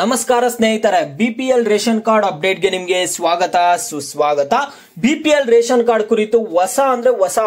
ನಮಸ್ಕಾರ ಸ್ನೇಹಿತರೆ, BPL ration card ಅಪ್ಡೇಟ್ಗೆ ನಿಮಗೆ ಸ್ವಾಗತ ಸುಸ್ವಾಗತ. ಬಿಪಿಎಲ್ ರೇಷನ್ ಕಾರ್ಡ್ ಕುರಿತು ಹೊಸ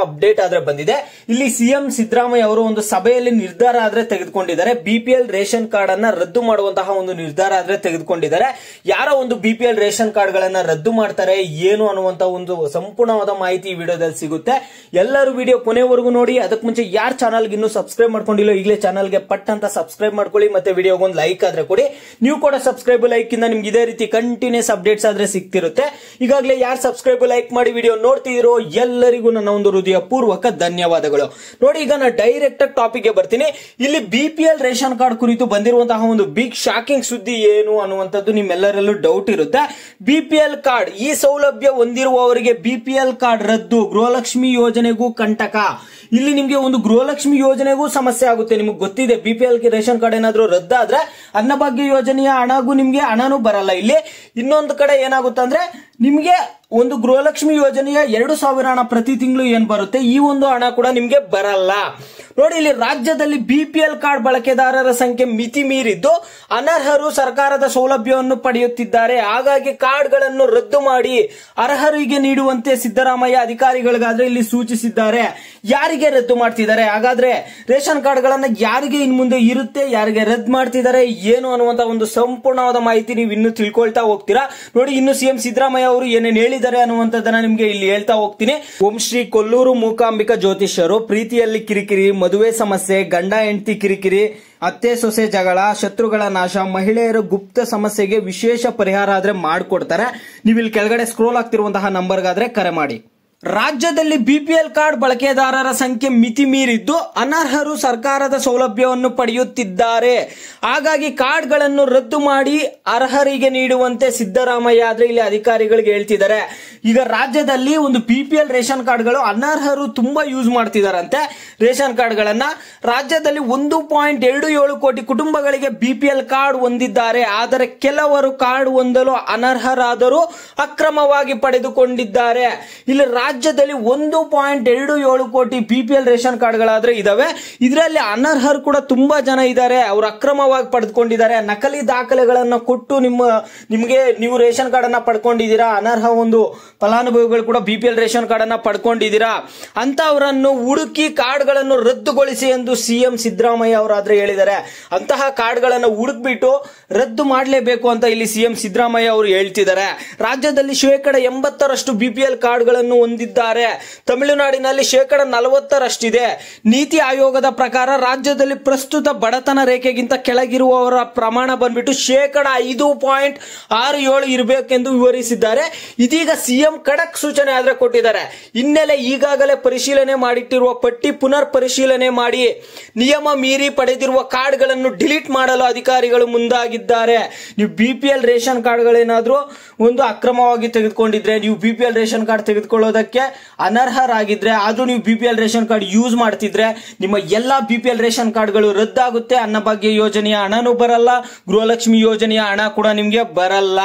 ಅಪ್ಡೇಟ್ ಆದ್ರೆ ಬಂದಿದೆ. ಇಲ್ಲಿ ಸಿಎಂ ಸಿದ್ದರಾಮಯ್ಯ ಅವರು ಒಂದು ಸಭೆಯಲ್ಲಿ ನಿರ್ಧಾರ ಆದ್ರೆ ತೆಗೆದುಕೊಂಡಿದ್ದಾರೆ. ಬಿಪಿಎಲ್ ರೇಷನ್ ಕಾರ್ಡ್ ಅನ್ನ ರದ್ದು ಮಾಡುವಂತಹ ಒಂದು ನಿರ್ಧಾರ ಆದ್ರೆ ತೆಗೆದುಕೊಂಡಿದ್ದಾರೆ. ಯಾರ ಒಂದು ಬಿಪಿಎಲ್ ರೇಷನ್ ಕಾರ್ಡ್ ಗಳನ್ನ ರದ್ದು ಮಾಡ್ತಾರೆ ಏನು ಅನ್ನುವಂತ ಒಂದು ಸಂಪೂರ್ಣವಾದ ಮಾಹಿತಿ ಈ ವಿಡಿಯೋದಲ್ಲಿ ಸಿಗುತ್ತೆ. ಎಲ್ಲರೂ ವಿಡಿಯೋ ಕೊನೆವರೆಗೂ ನೋಡಿ. ಅದಕ್ಕೆ ಮುಂಚೆ ಯಾರು ಚಾನಲ್ಗೆ ಇನ್ನೂ ಸಬ್ಸ್ಕ್ರೈಬ್ ಮಾಡ್ಕೊಂಡಿಲ್ಲ ಈಗಲೇ ಚಾನಲ್ಗೆ ಪಟ್ ಅಂತ ಸಬ್ಸ್ಕ್ರೈಬ್ ಮಾಡ್ಕೊಳ್ಳಿ. ಮತ್ತೆ ವಿಡಿಯೋಗೆ ಒಂದು ಲೈಕ್ ಆದ್ರೆ ಕೊಡಿ. ನೀವು ಕೂಡ ಸಬ್ಸ್ಕ್ರೈಬ್ ಲೈಕ್ ಇಂದ ನಿಮ್ಗೆ ಇದೇ ರೀತಿ ಕಂಟಿನ್ಯೂಸ್ ಅಪ್ಡೇಟ್ಸ್ ಆದ್ರೆ ಸಿಗ್ತಿರುತ್ತೆ. ಈಗಾಗಲೇ ಯಾರು ಸಬ್ಸ್ಕ್ರೈಬ್ ಲೈಕ್ ಮಾಡಿ ವಿಡಿಯೋ ನೋಡ್ತಿದಿರೋ ಎಲ್ಲರಿಗೂ ನನ್ನ ಒಂದು ಹೃದಯ ಪೂರ್ವಕ ಧನ್ಯವಾದಗಳು. ನೋಡಿ, ಈಗ ನಾನು ಡೈರೆಕ್ಟ್ ಟಾಪಿಕ್ ಗೆ ಬರ್ತೀನಿ. ಇಲ್ಲಿ ಬಿಪಿಎಲ್ ರೇಷನ್ ಕಾರ್ಡ್ ಕುರಿತು ಬಂದಿರುವಂತಹ ಒಂದು ಬಿಗ್ ಶಾಕಿಂಗ್ ಸುದ್ದಿ ಏನು ಅನ್ನುವಂಥದ್ದು ನಿಮ್ಮೆಲ್ಲರಲ್ಲೂ ಡೌಟ್ ಇರುತ್ತೆ. ಬಿಪಿಎಲ್ ಕಾರ್ಡ್ ಈ ಸೌಲಭ್ಯ ಹೊಂದಿರುವವರಿಗೆ ಬಿಪಿಎಲ್ ಕಾರ್ಡ್ ರದ್ದು, ಗೃಹಲಕ್ಷ್ಮಿ ಯೋಜನೆಗೂ ಕಂಟಕ. ಇಲ್ಲಿ ನಿಮ್ಗೆ ಒಂದು ಗೃಹಲಕ್ಷ್ಮಿ ಯೋಜನೆಗೂ ಸಮಸ್ಯೆ ಆಗುತ್ತೆ. ನಿಮ್ಗೆ ಗೊತ್ತಿದೆ, ಬಿಪಿಎಲ್ ರೇಷನ್ ಕಾರ್ಡ್ ಏನಾದ್ರೂ ರದ್ದಾದ್ರೆ ಅನ್ನಭಾಗ್ಯ ಯೋಜನೆಯ ಹಣಗೂ ನಿಮ್ಗೆ ಹಣನೂ ಬರಲ್ಲ. ಇಲ್ಲಿ ಇನ್ನೊಂದು ಕಡೆ ಏನಾಗುತ್ತೆ ಅಂದ್ರೆ ನಿಮ್ಗೆ ಒಂದು ಗೃಹಲಕ್ಷ್ಮಿ ಯೋಜನೆಯ 2,000 ಹಣ ಪ್ರತಿ ತಿಂಗಳು ಏನ್ ಬರುತ್ತೆ, ಈ ಒಂದು ಹಣ ಕೂಡ ನಿಮ್ಗೆ ಬರಲ್ಲ. ನೋಡಿ, ಇಲ್ಲಿ ರಾಜ್ಯದಲ್ಲಿ ಬಿಪಿಎಲ್ ಕಾರ್ಡ್ ಬಳಕೆದಾರರ ಸಂಖ್ಯೆ ಮಿತಿ ಮೀರಿದ್ದು ಅನರ್ಹರು ಸರ್ಕಾರದ ಸೌಲಭ್ಯವನ್ನು ಪಡೆಯುತ್ತಿದ್ದಾರೆ. ಹಾಗಾಗಿ ಕಾರ್ಡ್ಗಳನ್ನು ರದ್ದು ಮಾಡಿ ಅರ್ಹರಿಗೆ ನೀಡುವಂತೆ ಸಿದ್ದರಾಮಯ್ಯ ಅಧಿಕಾರಿಗಳಿಗಾದ್ರೆ ಇಲ್ಲಿ ಸೂಚಿಸಿದ್ದಾರೆ. ಯಾರಿಗೆ ರದ್ದು ಮಾಡ್ತಿದ್ದಾರೆ? ಹಾಗಾದ್ರೆ ರೇಷನ್ ಕಾರ್ಡ್ ಗಳನ್ನ ಯಾರಿಗೆ ಇನ್ ಮುಂದೆ ಇರುತ್ತೆ, ಯಾರಿಗೆ ರದ್ದು ಮಾಡ್ತಿದ್ದಾರೆ ಏನು ಅನ್ನುವಂತ ಒಂದು ಸಂಪೂರ್ಣವಾದ ಮಾಹಿತಿ ನೀವು ಇನ್ನು ತಿಳ್ಕೊಳ್ತಾ ಹೋಗ್ತೀರಾ. ನೋಡಿ, ಇನ್ನು ಸಿಎಂ ಸಿದ್ದರಾಮಯ್ಯ ಅವರು ಏನೇನು ಹೇಳಿದ್ದಾರೆ ಅನ್ನುವಂಥದ್ದನ್ನ ನಿಮ್ಗೆ ಇಲ್ಲಿ ಹೇಳ್ತಾ ಹೋಗ್ತೀನಿ. ಓಂ ಶ್ರೀ ಕೊಲ್ಲೂರು ಮೂಕಾಂಬಿಕಾ ಜ್ಯೋತಿಷ್ಯರು ಪ್ರೀತಿಯಲ್ಲಿ ಕಿರಿಕಿರಿ, ಮದುವೆ ಸಮಸ್ಯೆ, ಗಂಡ ಹೆಂಡತಿ ಕಿರಿಕಿರಿ, ಅತ್ತೆ ಸೊಸೆ ಜಗಳ, ಶತ್ರುಗಳ ನಾಶ, ಮಹಿಳೆಯರ ಗುಪ್ತ ಸಮಸ್ಯೆಗೆ ವಿಶೇಷ ಪರಿಹಾರ ಆದ್ರೆ ಮಾಡಿಕೊಡ್ತಾರೆ. ನೀವು ಇಲ್ಲಿ ಕೆಳಗಡೆ ಸ್ಕ್ರೋಲ್ ಆಗ್ತಿರುವಂತಹ ನಂಬರ್ಗಾದ್ರೆ ಕರೆ ಮಾಡಿ. ರಾಜ್ಯದಲ್ಲಿ ಬಿಪಿಎಲ್ ಕಾರ್ಡ್ ಬಳಕೆದಾರರ ಸಂಖ್ಯೆ ಮಿತಿ ಮೀರಿದ್ದು ಅನರ್ಹರು ಸರ್ಕಾರದ ಸೌಲಭ್ಯವನ್ನು ಪಡೆಯುತ್ತಿದ್ದಾರೆ. ಹಾಗಾಗಿ ಕಾರ್ಡ್ಗಳನ್ನು ರದ್ದು ಮಾಡಿ ಅರ್ಹರಿಗೆ ನೀಡುವಂತೆ ಸಿದ್ದರಾಮಯ್ಯ ಆದ್ರೆ ಇಲ್ಲಿ ಅಧಿಕಾರಿಗಳಿಗೆ ಹೇಳ್ತಿದ್ದಾರೆ. ಈಗ ರಾಜ್ಯದಲ್ಲಿ ಒಂದು ಬಿಪಿಎಲ್ ರೇಷನ್ ಕಾರ್ಡ್ಗಳು ಅನರ್ಹರು ತುಂಬಾ ಯೂಸ್ ಮಾಡ್ತಿದಾರಂತೆ. ರೇಷನ್ ಕಾರ್ಡ್ಗಳನ್ನ ರಾಜ್ಯದಲ್ಲಿ 1.27 ಕೋಟಿ ಕುಟುಂಬಗಳಿಗೆ ಬಿಪಿಎಲ್ ಕಾರ್ಡ್ ಹೊಂದಿದ್ದಾರೆ. ಆದರೆ ಕೆಲವರು ಕಾರ್ಡ್ ಹೊಂದಲು ಅನರ್ಹರಾದರೂ ಅಕ್ರಮವಾಗಿ ಪಡೆದುಕೊಂಡಿದ್ದಾರೆ. ಇಲ್ಲಿ ರಾಜ್ಯದಲ್ಲಿ 1.27 ಕೋಟಿ ಬಿಪಿಎಲ್ ರೇಷನ್ ಕಾರ್ಡ್ಗಳಾದ್ರೆ ಇದಾವೆ. ಇದರಲ್ಲಿ ಅನರ್ಹರು ಕೂಡ ತುಂಬಾ ಜನ ಇದ್ದಾರೆ. ಅವರು ಅಕ್ರಮವಾಗಿ ಪಡೆದುಕೊಂಡಿದ್ದಾರೆ. ನಕಲಿ ದಾಖಲೆಗಳನ್ನ ಕೊಟ್ಟು ನೀವು ರೇಷನ್ ಕಾರ್ಡ್ ಅನ್ನ ಪಡ್ಕೊಂಡಿದ್ದೀರಾ. ಅನರ್ಹ ಒಂದು ಫಲಾನುಭವಿಗಳು ಕೂಡ ಬಿಪಿಎಲ್ ರೇಷನ್ ಕಾರ್ಡ್ ಅನ್ನ ಪಡ್ಕೊಂಡಿದ್ದೀರಾ. ಅಂತವರನ್ನು ಹುಡುಕಿ ಕಾರ್ಡ್ ಗಳನ್ನು ರದ್ದುಗೊಳಿಸಿ ಎಂದು ಸಿಎಂ ಸಿದ್ದರಾಮಯ್ಯ ಅವರಾದ್ರೆ ಹೇಳಿದ್ದಾರೆ. ಅಂತಹ ಕಾರ್ಡ್ ಗಳನ್ನು ಹುಡುಕ್ಬಿಟ್ಟು ರದ್ದು ಮಾಡಲೇಬೇಕು ಅಂತ ಇಲ್ಲಿ ಸಿಎಂ ಸಿದ್ದರಾಮಯ್ಯ ಅವರು ಹೇಳ್ತಿದ್ದಾರೆ. ರಾಜ್ಯದಲ್ಲಿ 80% ಬಿಪಿಎಲ್ ಕಾರ್ಡ್ ಗಳನ್ನು ಹೊಂದಿದ್ದಾರೆ. ತಮಿಳುನಾಡಿನಲ್ಲಿ 40% ನೀತಿ ಆಯೋಗದ ಪ್ರಕಾರ ರಾಜ್ಯದಲ್ಲಿ ಪ್ರಸ್ತುತ ಬಡತನ ರೇಖೆಗಿಂತ ಕೆಳಗಿರುವವರ ಪ್ರಮಾಣ ಬಂದ್ಬಿಟ್ಟು 5.67 ಇರಬೇಕೆಂದು ವಿವರಿಸಿದ್ದಾರೆ. ಇದೀಗ ಸಿಎಂ ಖಡಕ್ ಸೂಚನೆ ಆದ್ರೆ ಕೊಟ್ಟಿದ್ದಾರೆ. ಹಿನ್ನೆಲೆ ಈಗಾಗಲೇ ಪರಿಶೀಲನೆ ಮಾಡಿಟ್ಟಿರುವ ಪಟ್ಟಿ ಪುನರ್ ಪರಿಶೀಲನೆ ಮಾಡಿ ನಿಯಮ ಮೀರಿ ಪಡೆದಿರುವ ಕಾರ್ಡ್ಗಳನ್ನು ಡಿಲೀಟ್ ಮಾಡಲು ಅಧಿಕಾರಿಗಳು ಮುಂದಾಗಿದ್ದಾರೆ. ನೀವು ಬಿಪಿಎಲ್ ರೇಷನ್ ಕಾರ್ಡ್ಗಳೇನಾದ್ರೂ ಒಂದು ಅಕ್ರಮವಾಗಿ ತೆಗೆದುಕೊಂಡಿದ್ರೆ, ನೀವು ಬಿಪಿಎಲ್ ರೇಷನ್ ಕಾರ್ಡ್ ತೆಗೆದುಕೊಳ್ಳೋದಕ್ಕೆ ಅನರ್ಹರಾಗಿದ್ರೆ, ಆದ್ರೂ ನೀವು ಬಿಪಿಎಲ್ ರೇಷನ್ ಕಾರ್ಡ್ ಯೂಸ್ ಮಾಡ್ತಿದ್ರೆ ನಿಮ್ಮ ಎಲ್ಲಾ ಬಿಪಿಎಲ್ ರೇಷನ್ ಕಾರ್ಡ್ಗಳು ರದ್ದಾಗುತ್ತೆ. ಅನ್ನಭಾಗ್ಯ ಯೋಜನೆಯ ಹಣನೂ ಬರಲ್ಲ, ಗೃಹಲಕ್ಷ್ಮಿ ಯೋಜನೆಯ ಹಣ ಕೂಡ ನಿಮ್ಗೆ ಬರಲ್ಲ.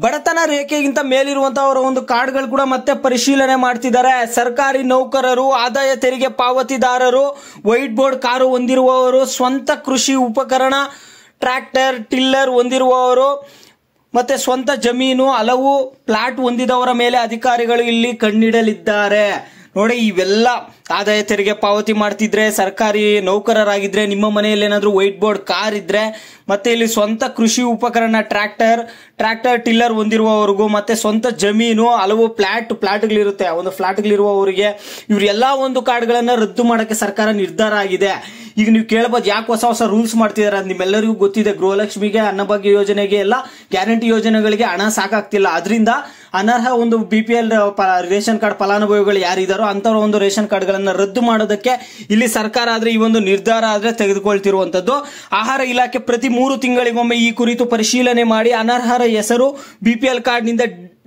ಬಡತನ ರೇಖೆಗಿಂತ ಮೇಲಿರುವಂತಹವರ ಒಂದು ಕಾರ್ಡ್ಗಳು ಕೂಡ ಮತ್ತೆ ಪರಿಶೀಲನೆ ಮಾಡ್ತಿದ್ದಾರೆ. ಸರ್ಕಾರಿ ನೌಕರರು, ಆದಾಯ ತೆರಿಗೆ ಪಾವತಿದಾರರು, ವೈಟ್ ಬೋರ್ಡ್ ಕಾರು ಹೊಂದಿರುವವರು, ಸ್ವಂತ ಕೃಷಿ ಉಪಕರಣ ಟ್ರ್ಯಾಕ್ಟರ್ ಟಿಲ್ಲರ್ ಹೊಂದಿರುವವರು, ಮತ್ತೆ ಸ್ವಂತ ಜಮೀನು, ಹಲವು ಪ್ಲಾಟ್ ಹೊಂದಿದವರ ಮೇಲೆ ಅಧಿಕಾರಿಗಳು ಇಲ್ಲಿ ಕಣ್ಣಿಡಲಿದ್ದಾರೆ. ನೋಡಿ, ಇವೆಲ್ಲ ಆದಾಯ ತೆರಿಗೆ ಪಾವತಿ ಮಾಡ್ತಿದ್ರೆ, ಸರ್ಕಾರಿ ನೌಕರರಾಗಿದ್ರೆ, ನಿಮ್ಮ ಮನೆಯಲ್ಲಿ ಏನಾದ್ರೂ ವೈಟ್ ಬೋರ್ಡ್ ಕಾರ್ ಇದ್ರೆ, ಮತ್ತೆ ಇಲ್ಲಿ ಸ್ವಂತ ಕೃಷಿ ಉಪಕರಣ ಟ್ರ್ಯಾಕ್ಟರ್ ಟಿಲ್ಲರ್ ಹೊಂದಿರುವವರಿಗೂ, ಮತ್ತೆ ಸ್ವಂತ ಜಮೀನು, ಹಲವು ಫ್ಲಾಟ್ಗಳಿರುತ್ತೆ, ಒಂದು ಫ್ಲಾಟ್ಗಳಿರುವವರಿಗೆ ಇವರೆಲ್ಲ ಒಂದು ಕಾರ್ಡ್ಗಳನ್ನ ರದ್ದು ಮಾಡಕ್ಕೆ ಸರ್ಕಾರ ನಿರ್ಧಾರ ಆಗಿದೆ. ಈಗ ನೀವು ಕೇಳಬಹುದು, ಯಾಕೆ ಹೊಸ ರೂಲ್ಸ್ ಮಾಡ್ತಿದ್ದಾರೆ ಅಂತ. ನಿಮ್ಮೆಲ್ಲರಿಗೂ ಗೊತ್ತಿದೆ, ಗೃಹಲಕ್ಷ್ಮಿಗೆ, ಅನ್ನಭಾಗ್ಯ ಯೋಜನೆಗೆ, ಎಲ್ಲ ಗ್ಯಾರಂಟಿ ಯೋಜನೆಗಳಿಗೆ ಹಣ ಸಾಕಾಗ್ತಿಲ್ಲ. ಅದರಿಂದ ಅನರ್ಹ ಒಂದು ಬಿಪಿಎಲ್ ರೇಷನ್ ಕಾರ್ಡ್ ಫಲಾನುಭವಿಗಳು ಯಾರಿದಾರೋ ಅಂತವರ ಒಂದು ರೇಷನ್ ಕಾರ್ಡ್ ಗಳನ್ನ ರದ್ದು ಮಾಡೋದಕ್ಕೆ ಇಲ್ಲಿ ಸರ್ಕಾರ ಆದ್ರೆ ಈ ಒಂದು ನಿರ್ಧಾರ ಆದ್ರೆ ತೆಗೆದುಕೊಳ್ತಿರುವಂತದ್ದು. ಆಹಾರ ಇಲಾಖೆ ಪ್ರತಿ 3 ತಿಂಗಳಿಗೊಮ್ಮೆ ಈ ಕುರಿತು ಪರಿಶೀಲನೆ ಮಾಡಿ ಅನರ್ಹರ ಹೆಸರು ಬಿಪಿಎಲ್ ಕಾರ್ಡ್ ನಿಂದ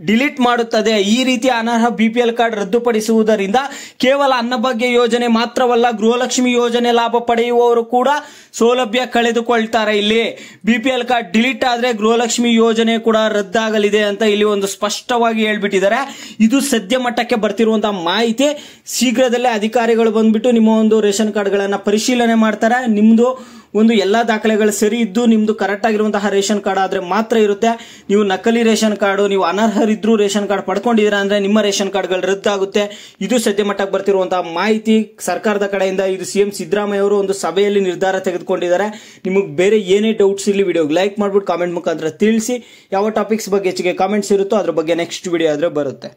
ಡಿಲೀಟ್ ಮಾಡುತ್ತದೆ. ಈ ರೀತಿ ಅನರ್ಹ ಬಿಪಿಎಲ್ ಕಾರ್ಡ್ ರದ್ದುಪಡಿಸುವುದರಿಂದ ಕೇವಲ ಅನ್ನಭಾಗ್ಯ ಯೋಜನೆ ಮಾತ್ರವಲ್ಲ, ಗೃಹಲಕ್ಷ್ಮಿ ಯೋಜನೆ ಲಾಭ ಪಡೆಯುವವರು ಕೂಡ ಸೌಲಭ್ಯ ಕಳೆದುಕೊಳ್ತಾರೆ. ಇಲ್ಲಿ ಬಿಪಿಎಲ್ ಕಾರ್ಡ್ ಡಿಲೀಟ್ ಆದ್ರೆ ಗೃಹಲಕ್ಷ್ಮಿ ಯೋಜನೆ ಕೂಡ ರದ್ದಾಗಲಿದೆ ಅಂತ ಇಲ್ಲಿ ಒಂದು ಸ್ಪಷ್ಟವಾಗಿ ಹೇಳ್ಬಿಟ್ಟಿದ್ದಾರೆ. ಇದು ಸದ್ಯ ಮಟ್ಟಕ್ಕೆ ಬರ್ತಿರುವಂತಹ ಮಾಹಿತಿ. ಶೀಘ್ರದಲ್ಲೇ ಅಧಿಕಾರಿಗಳು ಬಂದ್ಬಿಟ್ಟು ನಿಮ್ಮ ಒಂದು ರೇಷನ್ ಕಾರ್ಡ್ ಗಳನ್ನ ಪರಿಶೀಲನೆ ಮಾಡ್ತಾರೆ. ನಿಮ್ದು ಒಂದು ಎಲ್ಲಾ ದಾಖಲೆಗಳು ಸರಿ ಇದ್ದು ನಿಮ್ದು ಕರೆಕ್ಟ್ ಆಗಿರುವಂತಹ ರೇಷನ್ ಕಾರ್ಡ್ ಆದ್ರೆ ಮಾತ್ರ ಇರುತ್ತೆ. ನೀವು ನಕಲಿ ರೇಷನ್ ಕಾರ್ಡ್, ನೀವು ಅನರ್ಹರಿದ್ರು ರೇಷನ್ ಕಾರ್ಡ್ ಪಡ್ಕೊಂಡಿದ್ದೀರಾ ಅಂದ್ರೆ ನಿಮ್ಮ ರೇಷನ್ ಕಾರ್ಡ್ಗಳು ರದ್ದಾಗುತ್ತೆ. ಇದು ಸದ್ಯ ಮಟ್ಟಕ್ಕೆ ಬರ್ತಿರುವಂತಹ ಮಾಹಿತಿ ಸರ್ಕಾರದ ಕಡೆಯಿಂದ. ಇದು ಸಿಎಂ ಸಿದ್ದರಾಮಯ್ಯ ಅವರು ಒಂದು ಸಭೆಯಲ್ಲಿ ನಿರ್ಧಾರ ತೆಗೆದುಕೊಂಡಿದ್ದಾರೆ. ನಿಮಗೆ ಬೇರೆ ಏನೇ ಡೌಟ್ಸ್ ಇಲ್ಲಿ ವಿಡಿಯೋಗೆ ಲೈಕ್ ಮಾಡ್ಬಿಟ್ಟು ಕಾಮೆಂಟ್ ಮುಖಾಂತರ ತಿಳಿಸಿ. ಯಾವ ಟಾಪಿಕ್ಸ್ ಬಗ್ಗೆ ಹೆಚ್ಚಿಗೆ ಕಾಮೆಂಟ್ಸ್ ಇರುತ್ತೋ ಅದ್ರ ಬಗ್ಗೆ ನೆಕ್ಸ್ಟ್ ವಿಡಿಯೋ ಆದ್ರೆ ಬರುತ್ತೆ.